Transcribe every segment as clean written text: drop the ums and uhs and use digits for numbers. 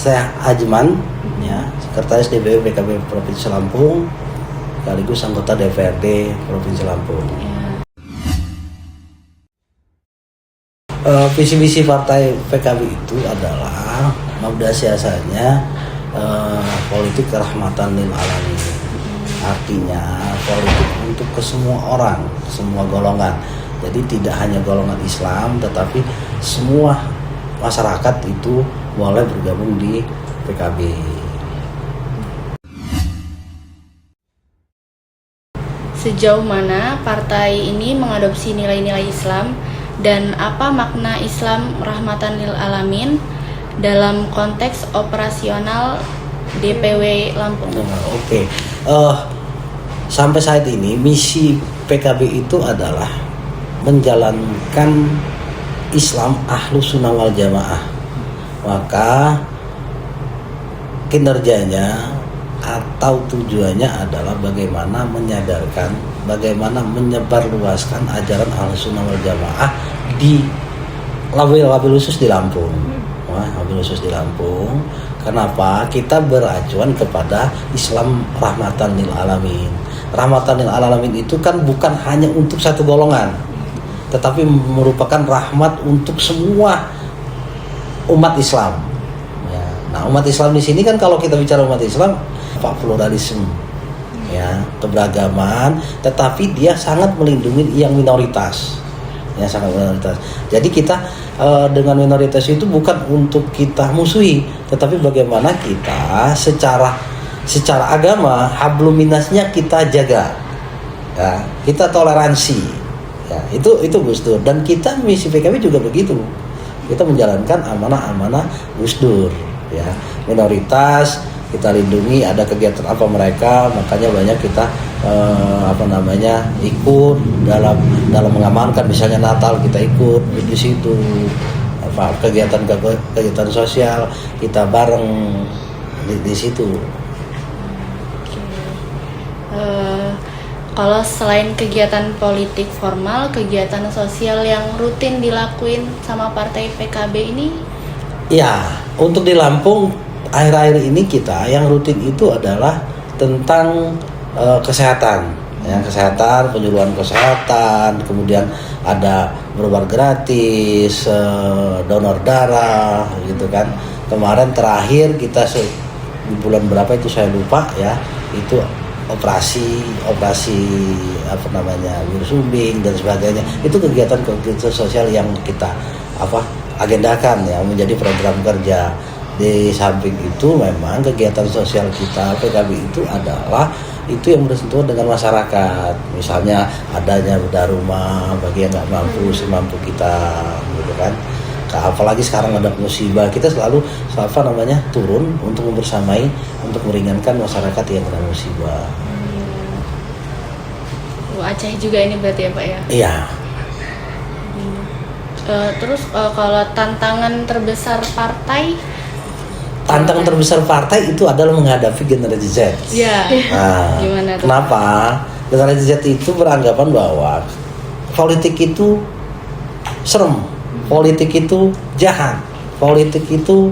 Saya Ajman, ya, Sekretaris DPW PKB Provinsi Lampung, sekaligus anggota DPRD Provinsi Lampung. Visi misi partai PKB itu adalah mabda siasatnya politik rahmatan lil alamin. Artinya politik untuk ke semua orang, semua golongan. Jadi tidak hanya golongan Islam, tetapi semua masyarakat itu boleh bergabung di PKB. Sejauh mana partai ini mengadopsi nilai-nilai Islam dan apa makna Islam rahmatan lil alamin dalam konteks operasional DPW Lampung? Oke. Sampai saat ini misi PKB itu adalah menjalankan Islam Ahlus Sunnah wal Jamaah. Maka kinerjanya atau tujuannya adalah bagaimana menyadarkan, bagaimana menyebarluaskan ajaran Ahlus Sunnah wal Jamaah di wabil khusus di Lampung. Wabil khusus di Lampung. Kenapa? Kita beracuan kepada Islam rahmatan lil alamin. Rahmatan lil alamin itu kan bukan hanya untuk satu golongan, tetapi merupakan rahmat untuk semua umat Islam. Ya. Nah, umat Islam di sini kan kalau kita bicara umat Islam, pluralisme, ya, keberagaman, tetapi dia sangat melindungi yang minoritas. Ya, sangat minoritas. Jadi kita dengan minoritas itu bukan untuk kita musuhi, tetapi bagaimana kita secara agama hablum minasnya kita jaga, ya, kita toleransi, ya, itu Gus Dur. Dan kita misi PKB juga begitu, kita menjalankan amanah Gus Dur, ya, minoritas kita lindungi. Ada kegiatan apa mereka, makanya banyak kita ikut dalam mengamankan, misalnya Natal kita ikut di situ, kegiatan sosial kita bareng di situ. Kalau selain kegiatan politik formal, kegiatan sosial yang rutin dilakuin sama partai PKB ini? Ya, untuk di Lampung akhir-akhir ini kita yang rutin itu adalah tentang kesehatan, ya, kesehatan, penyuluhan kesehatan, kemudian ada berobat gratis, donor darah, gitu kan. Kemarin terakhir kita di bulan berapa itu saya lupa, ya, itu operasi virus sumbing dan sebagainya. Itu kegiatan sosial yang kita agendakan, ya, menjadi program kerja. Di samping itu memang kegiatan sosial kita PKB itu adalah itu yang bersentuhan dengan masyarakat. Misalnya adanya bedah rumah bagi yang nggak mampu, semampu kita, gitu kan. Apalagi sekarang ada musibah, kita selalu turun untuk membersamai, untuk meringankan masyarakat yang kena musibah. Aceh juga ini berarti ya Pak ya? Iya. Terus kalau tantangan terbesar partai? Tantangan terbesar partai itu adalah menghadapi generasi Z. Iya. Nah, gimana tuh? Kenapa? Generasi Z itu beranggapan bahwa politik itu serem, politik itu jahat, politik itu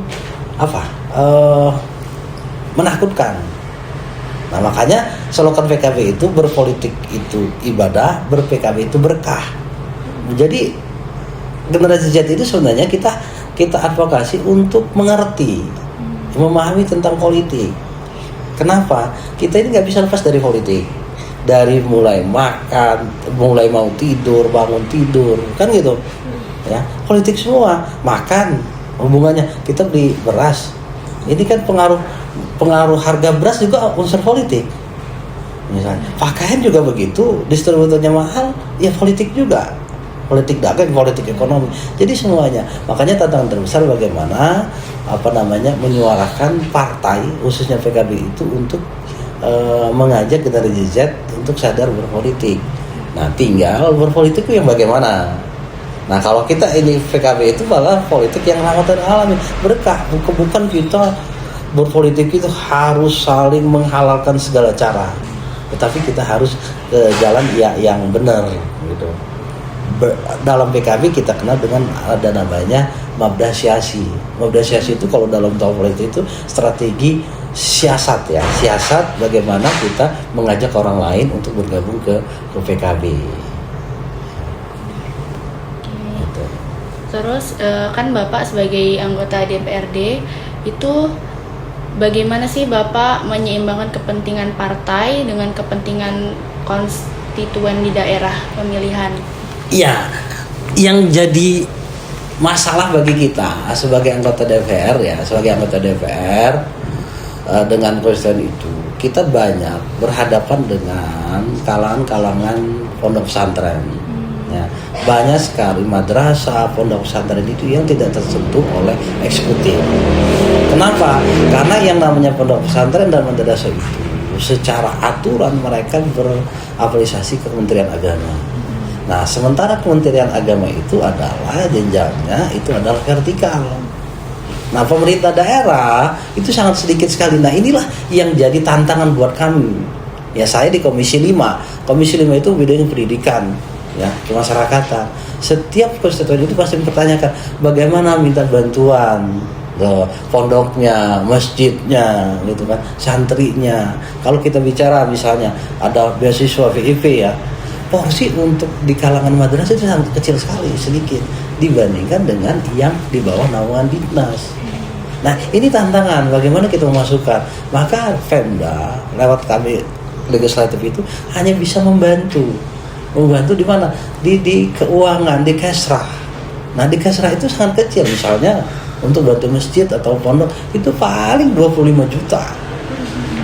menakutkan. Nah, makanya slogan PKB itu berpolitik itu ibadah, ber-PKB itu berkah. Jadi generasi Z itu sebenarnya kita advokasi untuk mengerti, memahami tentang politik. Kenapa? Kita ini nggak bisa lepas dari politik. Dari mulai makan, mulai mau tidur, bangun tidur, kan gitu. Ya, politik semua. Makan, hubungannya kita beli beras. Ini kan pengaruh harga beras juga unsur politik. Misalnya, pakaian juga begitu, distributornya mahal, ya politik juga. Politik dagang, politik ekonomi. Jadi semuanya. Makanya tantangan terbesar bagaimana menyuarakan partai khususnya PKB itu untuk mengajak generasi Z untuk sadar berpolitik. Nah, tinggal berpolitik itu yang bagaimana. Nah, kalau kita ini PKB itu malah politik yang rahmatan alamin, berkah. Bukan kita berpolitik itu harus saling menghalalkan segala cara, tetapi kita harus ke jalan yang benar gitu. Dalam PKB kita kenal dengan ada namanya mabdasyasi. Mabdasyasi itu kalau dalam tahun politik itu strategi siasat ya, siasat bagaimana kita mengajak orang lain untuk bergabung ke PKB. Gitu. Terus kan Bapak sebagai anggota DPRD itu bagaimana sih Bapak menyeimbangkan kepentingan partai dengan kepentingan konstituen di daerah pemilihan? Iya, yang jadi masalah bagi kita sebagai anggota DPR ya, sebagai anggota DPR dengan konstituen itu kita banyak berhadapan dengan kalangan-kalangan pondok pesantren. Ya, banyak sekali madrasah, pondok pesantren itu yang tidak tersentuh oleh eksekutif. Kenapa? Karena yang namanya pondok pesantren dan madrasah itu secara aturan mereka beraplikasi ke Kementerian Agama. Nah, sementara Kementerian Agama itu adalah jenjangnya itu adalah vertikal. Nah, pemerintah daerah itu sangat sedikit sekali. Nah, inilah yang jadi tantangan buat kami. Ya, saya di Komisi 5. Komisi 5 itu bidangnya pendidikan, ya, kemasyarakatan. Setiap konstituen itu pasti mempertanyakan bagaimana minta bantuan ke pondoknya, masjidnya, gitu kan, santrinya. Kalau kita bicara misalnya ada beasiswa VIP ya, porsi untuk di kalangan madrasah itu sangat kecil sekali, sedikit dibandingkan dengan yang di bawah naungan dinas. Nah, ini tantangan bagaimana kita memasukkan. Maka Pemda lewat kami legislatif itu hanya bisa membantu di mana? Di keuangan, di kesrah. Nah, di kesrah itu sangat kecil, misalnya untuk bantu masjid atau pondok itu paling 25 juta.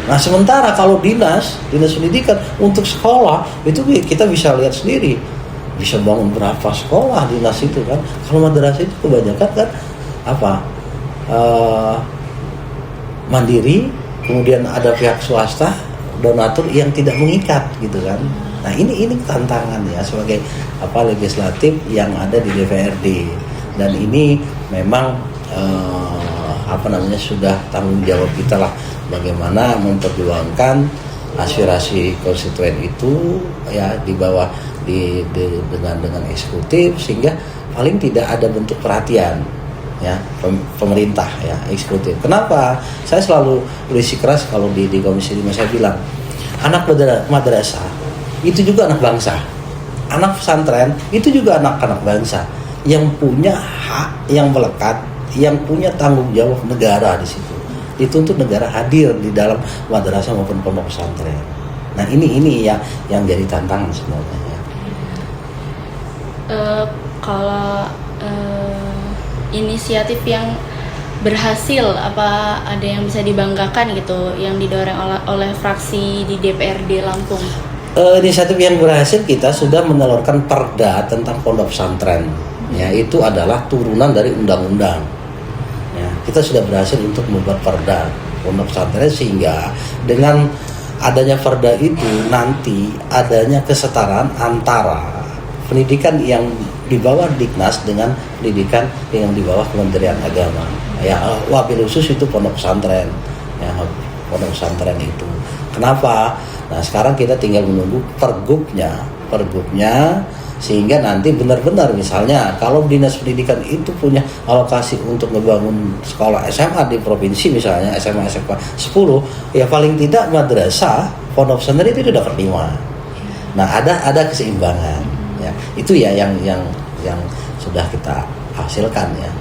Nah, sementara kalau dinas pendidikan untuk sekolah itu kita bisa lihat sendiri, bisa bangun berapa sekolah dinas itu kan. Kalau madrasah itu kebanyakan kan mandiri, kemudian ada pihak swasta, donatur yang tidak mengikat gitu kan. Nah, ini tantangan ya sebagai legislatif yang ada di DPRD, dan ini memang sudah tanggung jawab kita lah bagaimana memperjuangkan aspirasi konstituen itu ya di bawah dengan eksekutif, sehingga paling tidak ada bentuk perhatian ya pemerintah ya eksekutif. Kenapa saya selalu bersikeras kalau di Komisi 5, saya bilang anak madrasah itu juga anak bangsa, anak pesantren itu juga anak-anak bangsa yang punya hak yang melekat, yang punya tanggung jawab negara di situ. Dituntut negara hadir di dalam madrasah maupun pondok pesantren. Nah, ini yang jadi tantangan sebenarnya. Kalau inisiatif yang berhasil, apa ada yang bisa dibanggakan gitu yang didorong oleh fraksi di DPRD Lampung? Inisiatif yang berhasil, kita sudah menelurkan perda tentang pondok pesantren. Ya, itu adalah turunan dari undang-undang. Ya, kita sudah berhasil untuk membuat perda pondok pesantren, sehingga dengan adanya perda itu nanti adanya kesetaraan antara pendidikan yang di bawah Diknas dengan pendidikan yang di bawah Kementerian Agama. Ya, wabil khusus itu pondok pesantren. Ya, pondok pesantren itu. Kenapa? Nah, sekarang kita tinggal menunggu pergubnya, sehingga nanti benar-benar misalnya kalau dinas pendidikan itu punya alokasi untuk ngebangun sekolah SMA di provinsi, misalnya SMA 10, ya paling tidak madrasah pondok pesantren itu dapat 5. Nah, ada keseimbangan ya. Itu ya yang sudah kita hasilkan ya.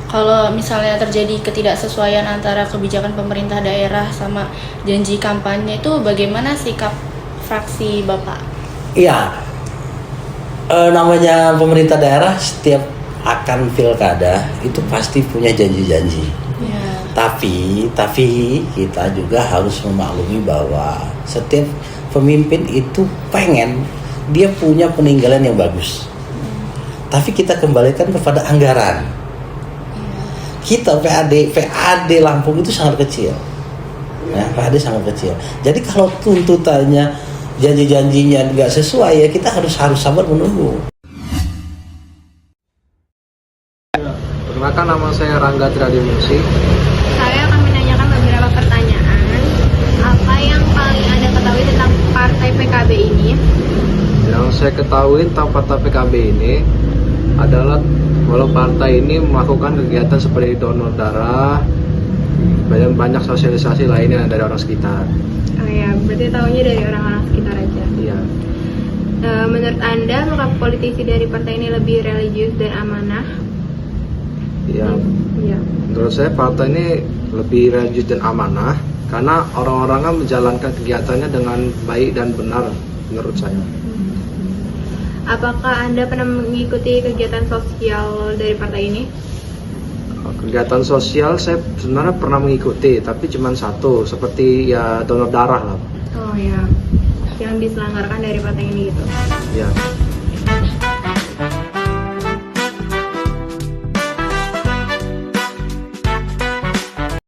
Kalau misalnya terjadi ketidaksesuaian antara kebijakan pemerintah daerah sama janji kampanye, itu bagaimana sikap fraksi Bapak? Iya, namanya pemerintah daerah setiap akan pilkada itu pasti punya janji-janji. Ya. Tapi kita juga harus memaklumi bahwa setiap pemimpin itu pengen dia punya peninggalan yang bagus. Tapi kita kembalikan kepada anggaran. Kita PAD Lampung itu sangat kecil. Ya, PAD sangat kecil. Jadi kalau tuntutannya, janji-janjinya nggak sesuai, ya kita harus sabar menunggu. Perkenalkan, nama saya Rangga Triadimusi. Saya akan menanyakan beberapa pertanyaan. Apa yang paling Anda ketahui tentang partai PKB ini? Yang saya ketahui tentang partai PKB ini adalah Walau partai ini melakukan kegiatan seperti donor darah, banyak sosialisasi lainnya dari orang sekitar. Oh ya, berarti tahunya dari orang-orang sekitar aja. Iya. Menurut Anda, apakah politisi dari partai ini lebih religius dan amanah? Iya. Iya. Menurut saya partai ini lebih religius dan amanah karena orang-orang kan menjalankan kegiatannya dengan baik dan benar menurut saya. Apakah Anda pernah mengikuti kegiatan sosial dari partai ini? Kegiatan sosial saya sebenarnya pernah mengikuti, tapi cuma satu, seperti ya donor darah lah. Oh ya, yang diselenggarakan dari partai ini gitu. Ya.